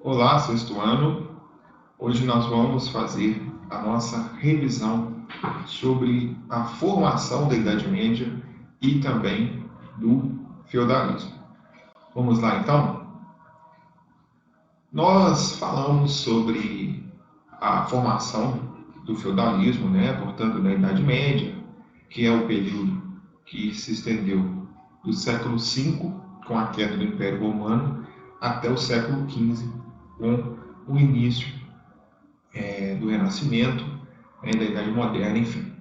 Olá, sexto ano. Hoje nós vamos fazer a nossa revisão sobre a formação da Idade Média e também do feudalismo. Vamos lá então? Nós falamos sobre a formação do feudalismo, né? Portanto, da Idade Média, que é o período que se estendeu do século V, com a queda do Império Romano, até o século XV, com o início do Renascimento, da Idade Moderna, enfim.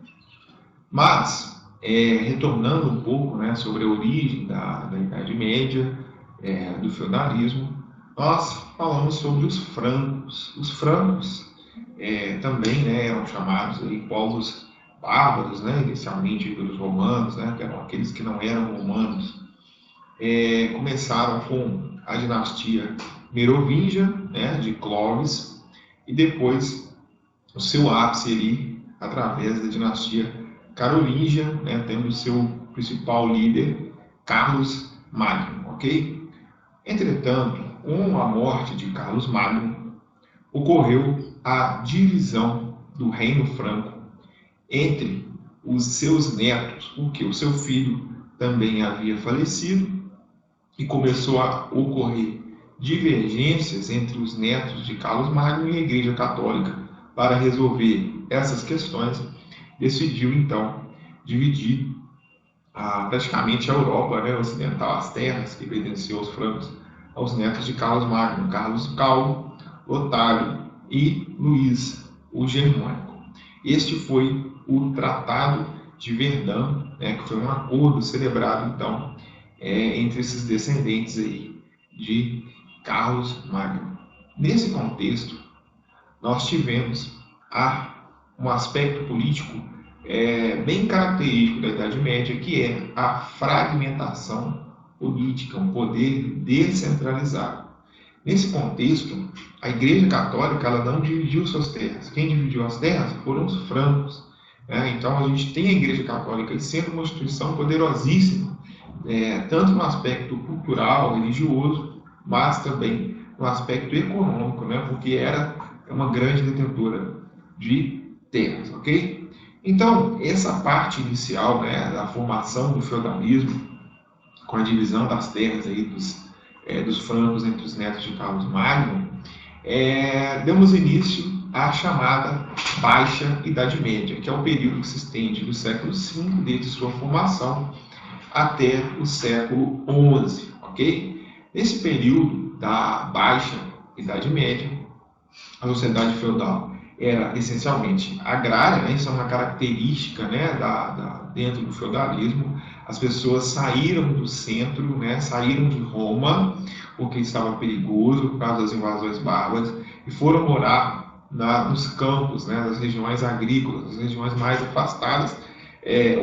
Mas, retornando um pouco, né, sobre a origem da Idade Média, do feudalismo, nós falamos sobre os francos. Os francos também, né, eram chamados aí, povos bárbaros, né, inicialmente pelos romanos, né, que eram aqueles que não eram romanos. Começaram com a dinastia merovingia, né, de Clovis, e depois o seu ápice ali através da dinastia carolíngia, né, tendo o seu principal líder Carlos Magno, ok? Entretanto, com a morte de Carlos Magno, ocorreu a divisão do Reino Franco entre os seus netos, porque o seu filho também havia falecido e começou a ocorrer divergências entre os netos de Carlos Magno e a Igreja Católica para resolver essas questões, decidiu então dividir praticamente a Europa, né, ocidental, as terras que pertenciam aos francos, aos netos de Carlos Magno, Carlos Calvo, Otávio e Luís o Germânico. Este foi o Tratado de Verdun, né, que foi um acordo celebrado então entre esses descendentes aí de Carlos Magno. Nesse contexto, nós tivemos um aspecto político bem característico da Idade Média, que é a fragmentação política, um poder descentralizado. Nesse contexto, a Igreja Católica ela não dividiu suas terras. Quem dividiu as terras foram os francos. Então, a gente tem a Igreja Católica sendo uma instituição poderosíssima, tanto no aspecto cultural, religioso, mas também no aspecto econômico, né? Porque era uma grande detentora de terras, ok? Então, essa parte inicial, né, da formação do feudalismo, com a divisão das terras aí dos francos entre os netos de Carlos Magno, demos início à chamada Baixa Idade Média, que é o período que se estende do século V, desde sua formação, até o século XI, ok? Nesse período da Baixa Idade Média, a sociedade feudal era essencialmente agrária, né? Isso é uma característica, né, dentro do feudalismo. As pessoas saíram do centro, né, saíram de Roma, porque estava perigoso por causa das invasões bárbaras, e foram morar nos campos, né, nas regiões agrícolas, nas regiões mais afastadas,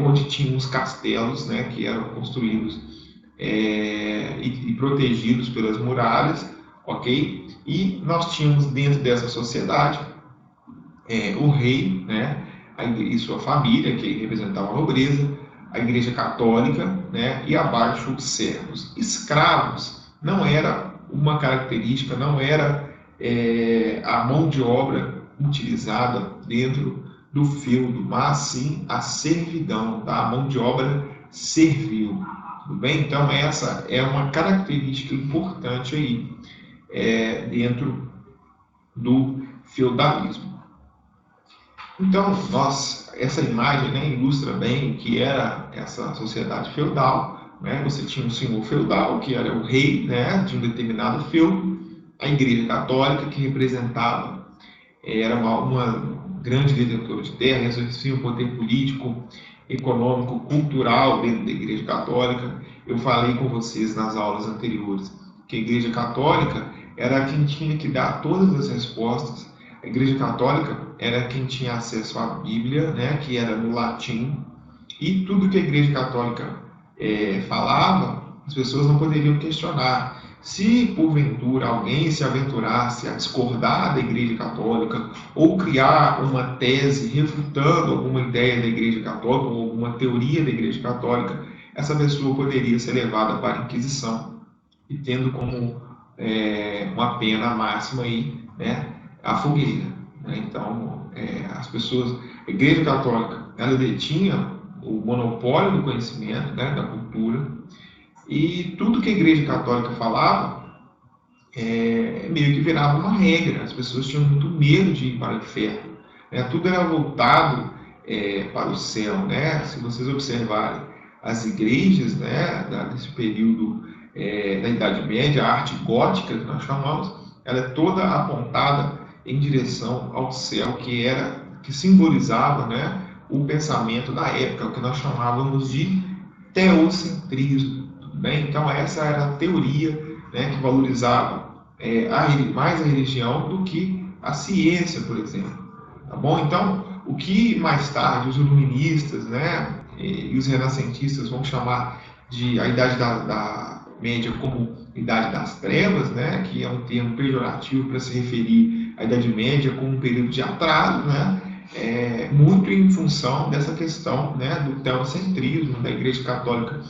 onde tinham os castelos, né, que eram construídos e protegidos pelas muralhas, ok? E nós tínhamos dentro dessa sociedade o rei, né, e sua família, que representava a nobreza, a Igreja Católica, né, e abaixo os servos. Escravos não era uma característica, não era a mão de obra utilizada dentro do feudo, mas sim a servidão, tá? A mão de obra servil. Tudo bem? Então, essa é uma característica importante aí dentro do feudalismo. Então, essa imagem, né, ilustra bem o que era essa sociedade feudal. Né? Você tinha um senhor feudal, que era o rei, né, de um determinado feudo, a Igreja Católica, que representava, era uma grande detentora de terra, exercia um poder político, econômico, cultural dentro da Igreja Católica. Eu falei com vocês nas aulas anteriores que a Igreja Católica era quem tinha que dar todas as respostas. A Igreja Católica era quem tinha acesso à Bíblia, né, que era no latim, e tudo que a Igreja Católica falava, as pessoas não poderiam questionar. Se porventura alguém se aventurasse a discordar da Igreja Católica ou criar uma tese refutando alguma ideia da Igreja Católica ou alguma teoria da Igreja Católica, essa pessoa poderia ser levada para a Inquisição e tendo como uma pena máxima aí, né, a fogueira. Né? Então, as pessoas, a Igreja Católica, ela detinha o monopólio do conhecimento, né, da cultura, e tudo que a Igreja Católica falava meio que virava uma regra. As pessoas tinham muito medo de ir para o inferno. Né? Tudo era voltado para o céu. Né? Se vocês observarem as igrejas, né, desse período da Idade Média, a arte gótica que nós chamamos, ela é toda apontada em direção ao céu, que simbolizava, né, o pensamento da época, o que nós chamávamos de teocentrismo. Tudo bem? Então essa era a teoria, né, que valorizava mais a religião do que a ciência, por exemplo. Tá bom? Então, o que mais tarde os iluministas, né, e os renascentistas vão chamar de a Idade da Média como Idade das Trevas, né, que é um termo pejorativo para se referir à Idade Média como um período de atraso, né, muito em função dessa questão, né, do teocentrismo, da Igreja Católica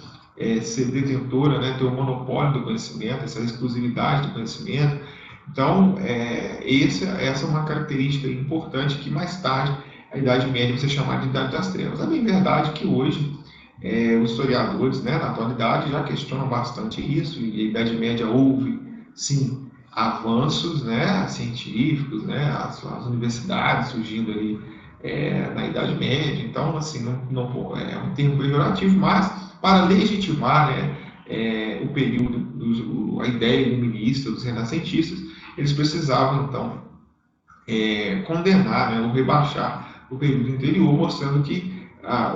ser detentora, né, ter o monopólio do conhecimento, essa exclusividade do conhecimento. Então, essa é uma característica importante que mais tarde a Idade Média vai ser chamada de Idade das Trevas. É bem verdade que hoje os historiadores, né, na atualidade, já questionam bastante isso, e a Idade Média houve, sim, avanços, né, científicos, né, as universidades surgindo ali na Idade Média. Então, assim, não é um termo pejorativo, mas para legitimar, né, o período, a ideia iluminista dos renascentistas, eles precisavam, então, condenar, né, ou rebaixar o período anterior, mostrando que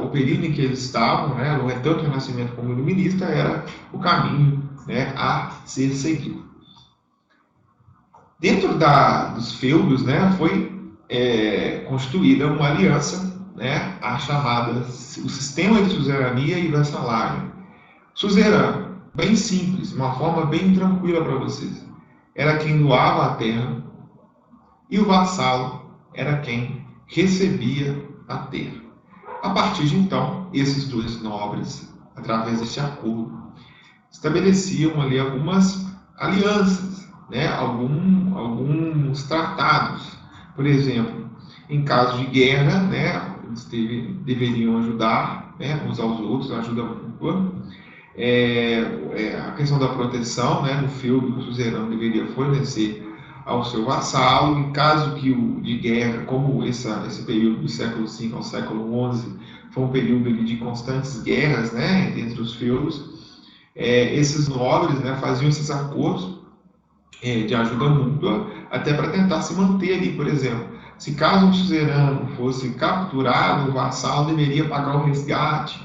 o período em que eles estavam, né, tanto o Renascimento como o Iluminista, era o caminho, né, a ser seguido. Dentro dos feudos, né, foi constituída uma aliança, né, a chamada o sistema de suzerania e vassalagem. Suzerano, bem simples, uma forma bem tranquila para vocês. Era quem doava a terra e o vassalo era quem recebia a terra. A partir de então, esses dois nobres, através desse acordo, estabeleciam ali algumas alianças, né? Alguns tratados. Por exemplo, em caso de guerra, né, eles deveriam ajudar, né, uns aos outros, ajuda mútua. A questão da proteção, né, no feudo que o suzerano deveria fornecer ao seu vassalo. Em caso de guerra, como esse período do século V ao século XI foi um período de constantes guerras, né, entre os feudos, esses nobres, né, faziam esses acordos de ajuda mútua, até para tentar se manter ali. Por exemplo, se caso um suzerano fosse capturado, o vassalo deveria pagar o resgate.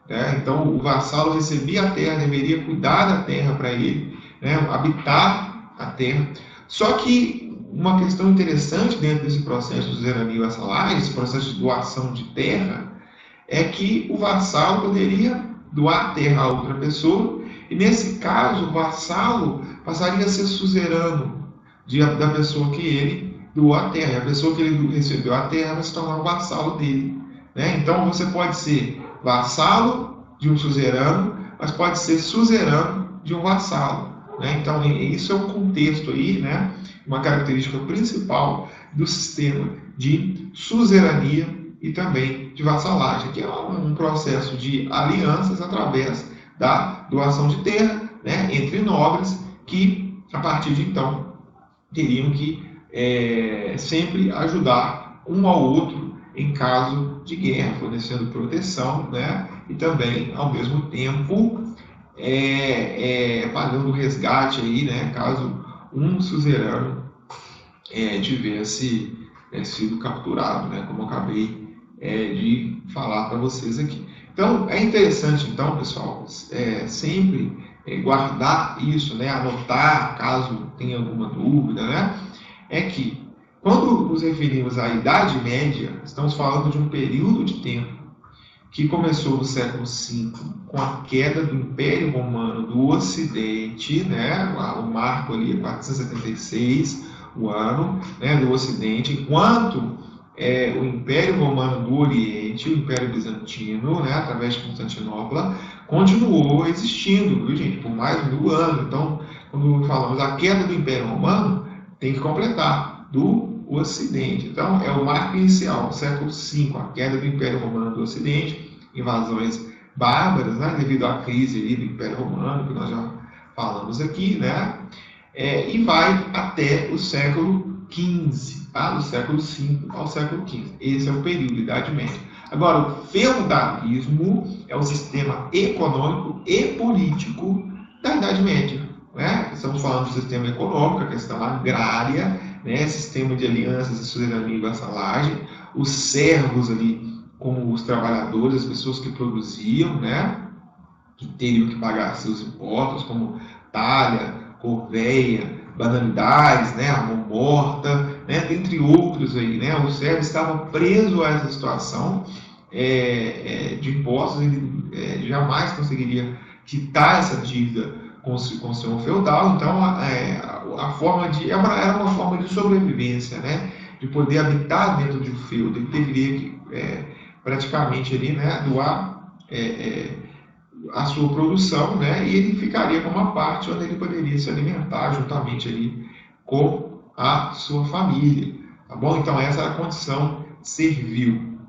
Né? Então, o vassalo recebia a terra, deveria cuidar da terra para ele, né, habitar a terra. Só que uma questão interessante dentro desse processo de suzerania e vassalagem, esse processo de doação de terra, é que o vassalo poderia doar a terra a outra pessoa, e nesse caso o vassalo passaria a ser suzerano da pessoa que ele doou a terra, e a pessoa que ele recebeu a terra vai se tornar o vassalo dele. Né? Então você pode ser vassalo de um suzerano, mas pode ser suzerano de um vassalo. Né? Então isso é o contexto aí, né? Uma característica principal do sistema de suzerania e também de vassalagem, que é um processo de alianças através da doação de terra, né, entre nobres, que a partir de então teriam que sempre ajudar um ao outro em caso de guerra, fornecendo proteção, né, e também ao mesmo tempo pagando o resgate aí, né, caso um suzerano tivesse sido capturado, né, como eu acabei de falar para vocês aqui. Então, é interessante, então, pessoal, sempre guardar isso, né, anotar, caso tenha alguma dúvida, né, é que, quando nos referimos à Idade Média, estamos falando de um período de tempo que começou no século V, com a queda do Império Romano do Ocidente, né, o marco ali é 476, o ano, né, do Ocidente, enquanto o Império Romano do Oriente, o Império Bizantino, né, através de Constantinopla, continuou existindo, viu, gente, por mais de 1000 anos. Então, quando falamos a queda do Império Romano, tem que completar, do Ocidente. Então, é o marco inicial, século V, a queda do Império Romano do Ocidente, invasões bárbaras, né, devido à crise ali do Império Romano, que nós já falamos aqui, né, e vai até o século XV, tá? Do século V ao século XV. Esse é o período, Idade Média. Agora, o feudalismo é o sistema econômico e político da Idade Média. Né? Estamos falando do sistema econômico, a questão agrária, né? Sistema de alianças e suzerania e vassalagem, os servos ali como os trabalhadores, as pessoas que produziam, né? Que teriam que pagar seus impostos, como talha, corveia, banalidades, né, a mão morta, né, dentre outros aí, né, o servo estava preso a essa situação de impostos, ele jamais conseguiria quitar essa dívida com o senhor feudal, então a forma era uma forma de sobrevivência, né, de poder habitar dentro de um feudo, ele deveria praticamente ali, né, doar a sua produção, né, e ele ficaria com uma parte onde ele poderia se alimentar juntamente ali com a sua família, tá bom? Então essa era a condição servil.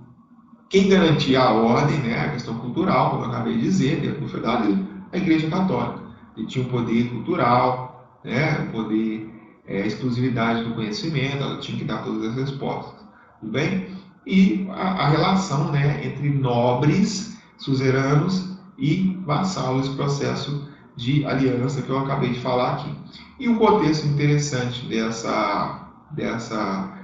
Quem garantia a ordem, né, a questão cultural, como eu acabei de dizer, dentro do feudalismo, a Igreja Católica. Ele tinha o poder cultural, né, o poder, a exclusividade do conhecimento, ela tinha que dar todas as respostas, tudo bem? E a relação, né, entre nobres, suzeranos e vassalos, esse processo de aliança que eu acabei de falar aqui. E o contexto interessante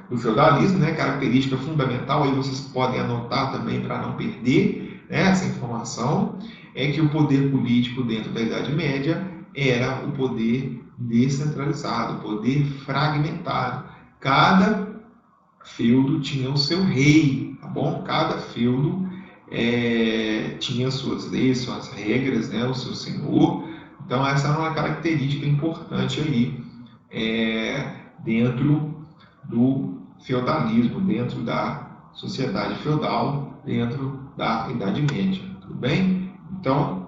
do feudalismo, né, característica fundamental, aí vocês podem anotar também para não perder, né, essa informação, é que o poder político dentro da Idade Média era o poder descentralizado, o poder fragmentado. Cada feudo tinha o seu rei, tá bom? Cada feudo tinha suas leis, suas regras, né, o seu senhor. Então essa é uma característica importante aí dentro do feudalismo, dentro da sociedade feudal, dentro da Idade Média, tudo bem? Então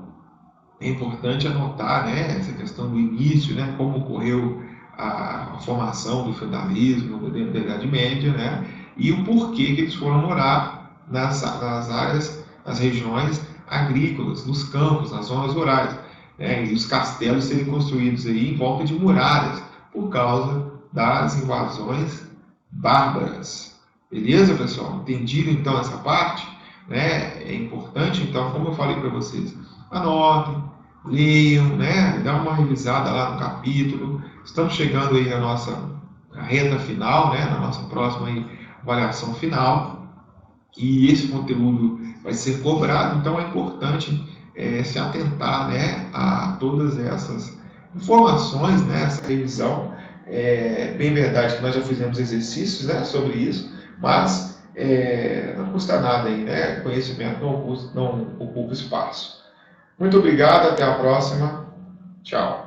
é importante anotar, né, essa questão do início, né, como ocorreu a formação do feudalismo dentro da Idade Média, né, e o porquê que eles foram morar nas áreas, nas regiões agrícolas, nos campos, nas zonas rurais, né, e os castelos serem construídos aí em volta de muralhas por causa das invasões bárbaras. Beleza, pessoal? Entendido então essa parte? Né? É importante, então, como eu falei para vocês, anotem, leiam, né? Dá uma revisada lá no capítulo. Estamos chegando aí na nossa reta final, né? Na nossa próxima aí, avaliação final. E esse conteúdo vai ser cobrado, então é importante se atentar, né, a todas essas informações, né, essa revisão. Bem verdade que nós já fizemos exercícios, né, sobre isso, mas não custa nada aí, né? Conhecimento não ocupa espaço. Muito obrigado, até a próxima. Tchau.